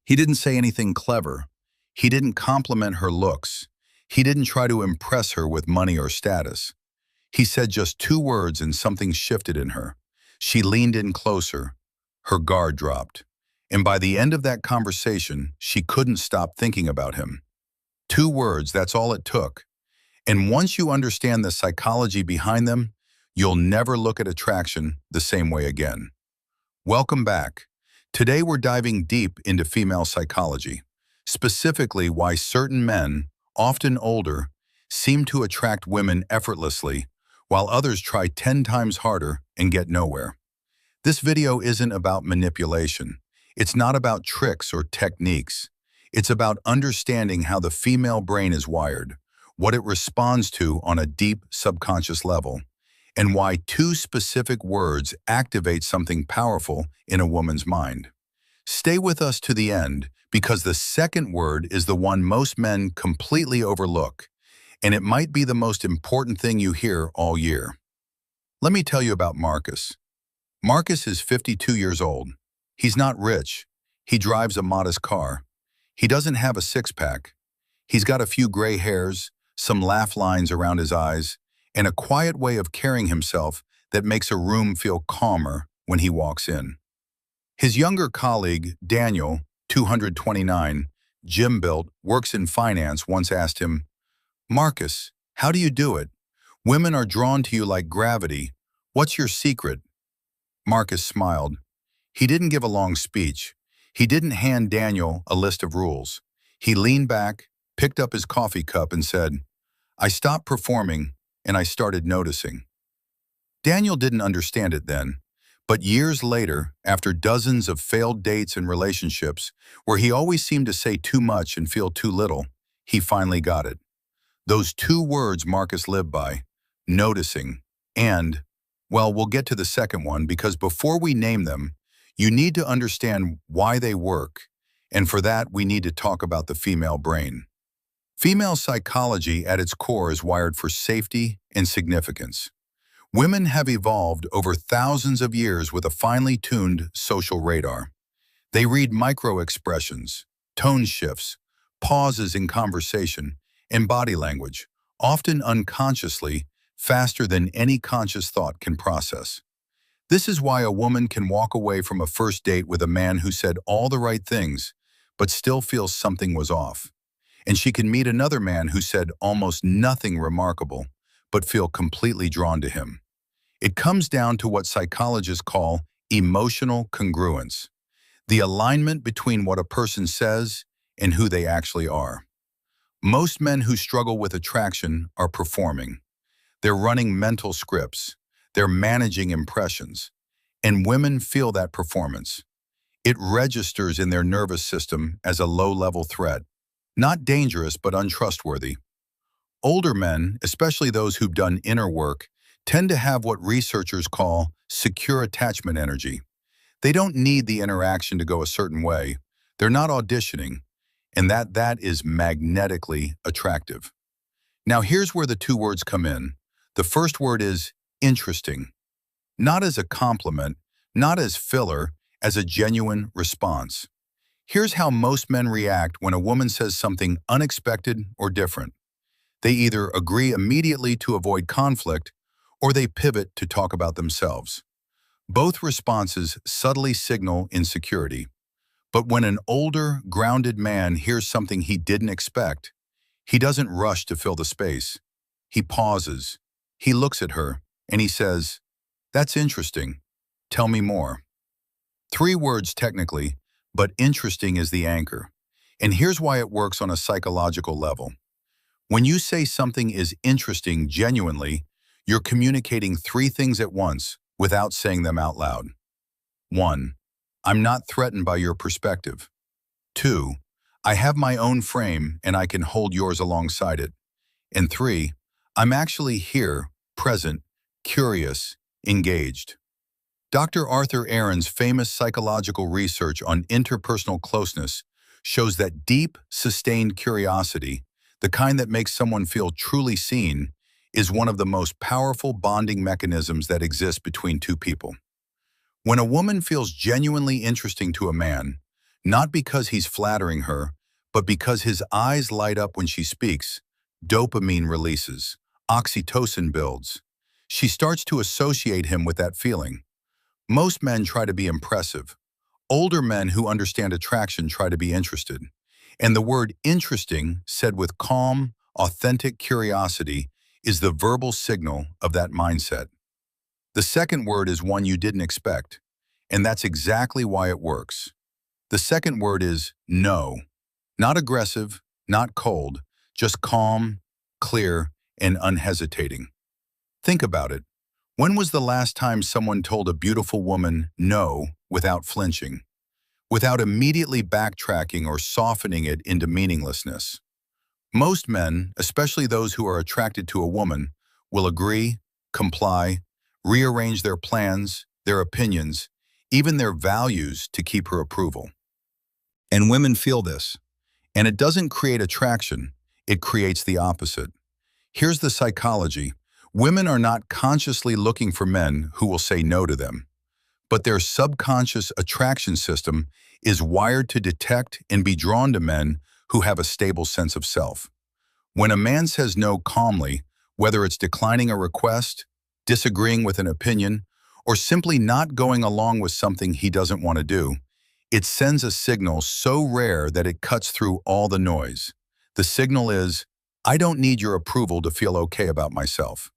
He didn't say anything clever. He didn't compliment her looks. He didn't try to impress her with money or status. He said just two words and something shifted in her. She leaned in closer. Her guard dropped. And by the end of that conversation, she couldn't stop thinking about him. Two words, that's all it took. And once you understand the psychology behind them, you'll never look at attraction the same way again. Welcome back. Today we're diving deep into female psychology, specifically why certain men, often older, seem to attract women effortlessly, while others try 10 times harder and get nowhere. This video isn't about manipulation. It's not about tricks or techniques. It's about understanding how the female brain is wired, what it responds to on a deep subconscious level, and why two specific words activate something powerful in a woman's mind. Stay with us to the end because the second word is the one most men completely overlook, and it might be the most important thing you hear all year. Let me tell you about Marcus. Marcus is 52 years old. He's not rich. He drives a modest car. He doesn't have a six-pack. He's got a few gray hairs, some laugh lines around his eyes, and a quiet way of carrying himself that makes a room feel calmer when he walks in. His younger colleague, Daniel, 229, gym-built, works in finance, once asked him, "Marcus, how do you do it? Women are drawn to you like gravity. What's your secret?" Marcus smiled. He didn't give a long speech. He didn't hand Daniel a list of rules. He leaned back, picked up his coffee cup and said, "I stopped performing and I started noticing." Daniel didn't understand it then, but years later, after dozens of failed dates and relationships, where he always seemed to say too much and feel too little, he finally got it. Those two words Marcus lived by, noticing, and, well, we'll get to the second one because before we name them, you need to understand why they work, and for that we need to talk about the female brain. Female psychology at its core is wired for safety and significance. Women have evolved over thousands of years with a finely tuned social radar. They read micro-expressions, tone shifts, pauses in conversation, and body language, often unconsciously, faster than any conscious thought can process. This is why a woman can walk away from a first date with a man who said all the right things, but still feels something was off. And she can meet another man who said almost nothing remarkable, but feel completely drawn to him. It comes down to what psychologists call emotional congruence, the alignment between what a person says and who they actually are. Most men who struggle with attraction are performing. They're running mental scripts. They're managing impressions. And women feel that performance. It registers in their nervous system as a low-level threat, not dangerous but untrustworthy. Older men, especially those who've done inner work, tend to have what researchers call secure attachment energy. They don't need the interaction to go a certain way. They're not auditioning, and that is magnetically attractive. Now here's where the two words come in. The first word is interesting. Not as a compliment, not as filler, as a genuine response. Here's how most men react when a woman says something unexpected or different. They either agree immediately to avoid conflict, or they pivot to talk about themselves. Both responses subtly signal insecurity. But when an older, grounded man hears something he didn't expect, he doesn't rush to fill the space. He pauses, he looks at her, and he says, "That's interesting. Tell me more." Three words technically, but interesting is the anchor. And here's why it works on a psychological level. When you say something is interesting genuinely, you're communicating three things at once without saying them out loud. 1. I'm not threatened by your perspective. 2. I have my own frame and I can hold yours alongside it. And 3. I'm actually here, present, curious, engaged. Dr. Arthur Aron's famous psychological research on interpersonal closeness shows that deep, sustained curiosity, the kind that makes someone feel truly seen, is one of the most powerful bonding mechanisms that exist between two people. When a woman feels genuinely interesting to a man, Not because he's flattering her, but because his eyes light up when she speaks. Dopamine releases. Oxytocin builds. She starts to associate him with that feeling. Most men try to be impressive. Older men who understand attraction try to be interested. And the word interesting, said with calm, authentic curiosity, is the verbal signal of that mindset. The second word is one you didn't expect, and that's exactly why it works. The second word is no. Not aggressive, not cold, just calm, clear, and unhesitating. Think about it. When was the last time someone told a beautiful woman no without flinching, without immediately backtracking or softening it into meaninglessness? Most men, especially those who are attracted to a woman, will agree, comply, rearrange their plans, their opinions, even their values to keep her approval. And women feel this. And it doesn't create attraction, it creates the opposite. Here's the psychology. Women are not consciously looking for men who will say no to them, but their subconscious attraction system is wired to detect and be drawn to men who have a stable sense of self. When a man says no calmly, whether it's declining a request, disagreeing with an opinion, or simply not going along with something he doesn't want to do, it sends a signal so rare that it cuts through all the noise. The signal is, I don't need your approval to feel okay about myself.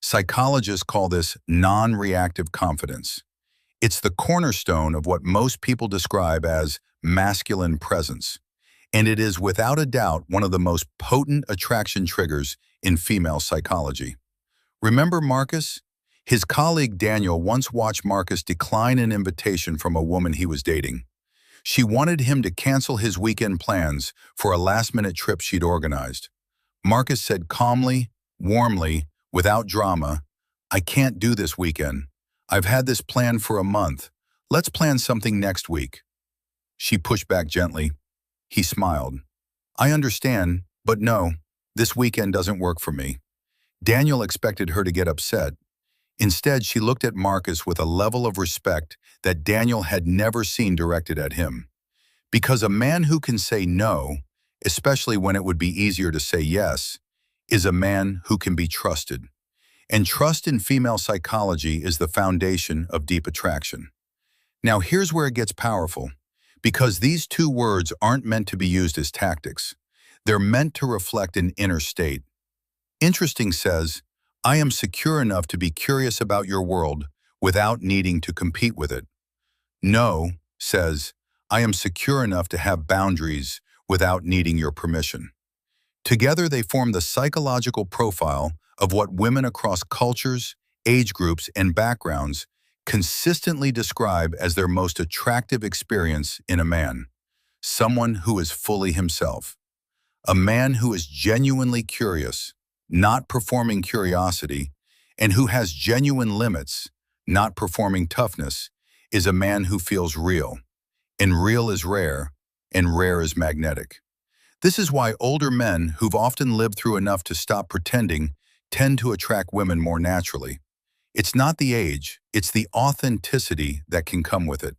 Psychologists call this non-reactive confidence. It's the cornerstone of what most people describe as masculine presence, and it is without a doubt one of the most potent attraction triggers in female psychology. Remember Marcus? His colleague Daniel once watched Marcus decline an invitation from a woman he was dating. She wanted him to cancel his weekend plans for a last-minute trip she'd organized. Marcus said calmly, warmly, without drama, I can't do this weekend. I've had this plan for a month. Let's plan something next week. She pushed back gently. He smiled. I understand, but no, this weekend doesn't work for me. Daniel expected her to get upset. Instead, she looked at Marcus with a level of respect that Daniel had never seen directed at him. Because a man who can say no, especially when it would be easier to say yes, is a man who can be trusted. And trust in female psychology is the foundation of deep attraction. Now here's where it gets powerful. Because these two words aren't meant to be used as tactics. They're meant to reflect an inner state. Interesting says, I am secure enough to be curious about your world without needing to compete with it. No says, I am secure enough to have boundaries without needing your permission. Together they form the psychological profile of what women across cultures, age groups, and backgrounds consistently describe as their most attractive experience in a man. Someone who is fully himself. A man who is genuinely curious, not performing curiosity, and who has genuine limits, not performing toughness, is a man who feels real. And real is rare, and rare is magnetic. This is why older men who've often lived through enough to stop pretending tend to attract women more naturally. It's not the age, it's the authenticity that can come with it.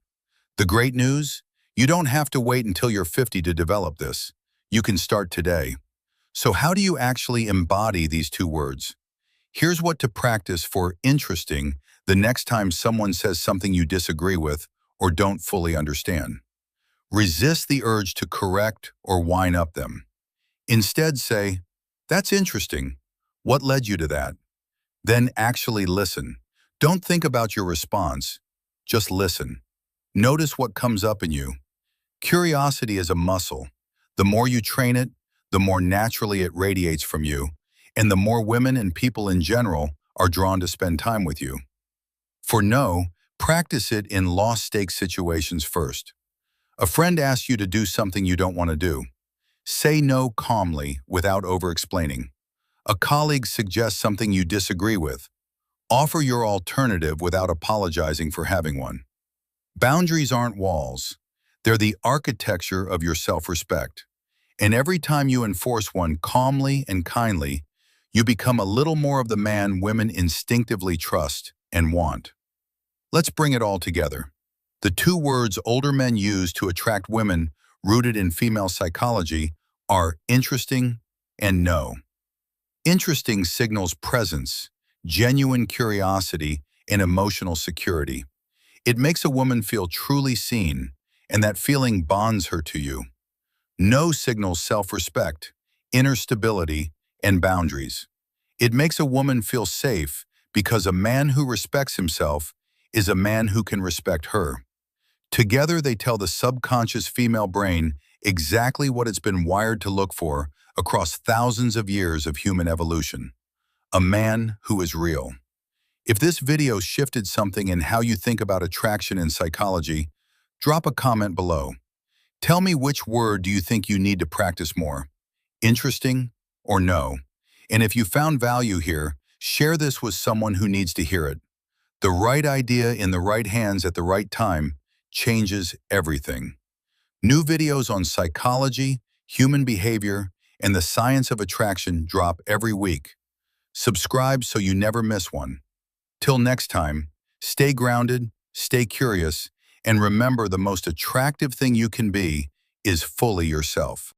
The great news? You don't have to wait until you're 50 to develop this. You can start today. So how do you actually embody these two words? Here's what to practice for interesting the next time someone says something you disagree with or don't fully understand. Resist the urge to correct or whine up them. Instead say, that's interesting. What led you to that? Then actually listen. Don't think about your response. Just listen. Notice what comes up in you. Curiosity is a muscle. The more you train it, the more naturally it radiates from you, and the more women and people in general are drawn to spend time with you. For no, practice it in low-stakes situations first. A friend asks you to do something you don't want to do. Say no calmly without over-explaining. A colleague suggests something you disagree with. Offer your alternative without apologizing for having one. Boundaries aren't walls. They're the architecture of your self-respect. And every time you enforce one calmly and kindly, you become a little more of the man women instinctively trust and want. Let's bring it all together. The two words older men use to attract women rooted in female psychology are interesting and no. Interesting signals presence, genuine curiosity, and emotional security. It makes a woman feel truly seen, and that feeling bonds her to you. No signals self-respect, inner stability, and boundaries. It makes a woman feel safe because a man who respects himself is a man who can respect her. Together, they tell the subconscious female brain exactly what it's been wired to look for across thousands of years of human evolution. A man who is real. If this video shifted something in how you think about attraction in psychology, drop a comment below. Tell me which word do you think you need to practice more, interesting or no? And if you found value here, share this with someone who needs to hear it. The right idea in the right hands at the right time changes everything. New videos on psychology, human behavior, and the science of attraction drop every week. Subscribe so you never miss one. Till next time, stay grounded, stay curious, and remember the most attractive thing you can be is fully yourself.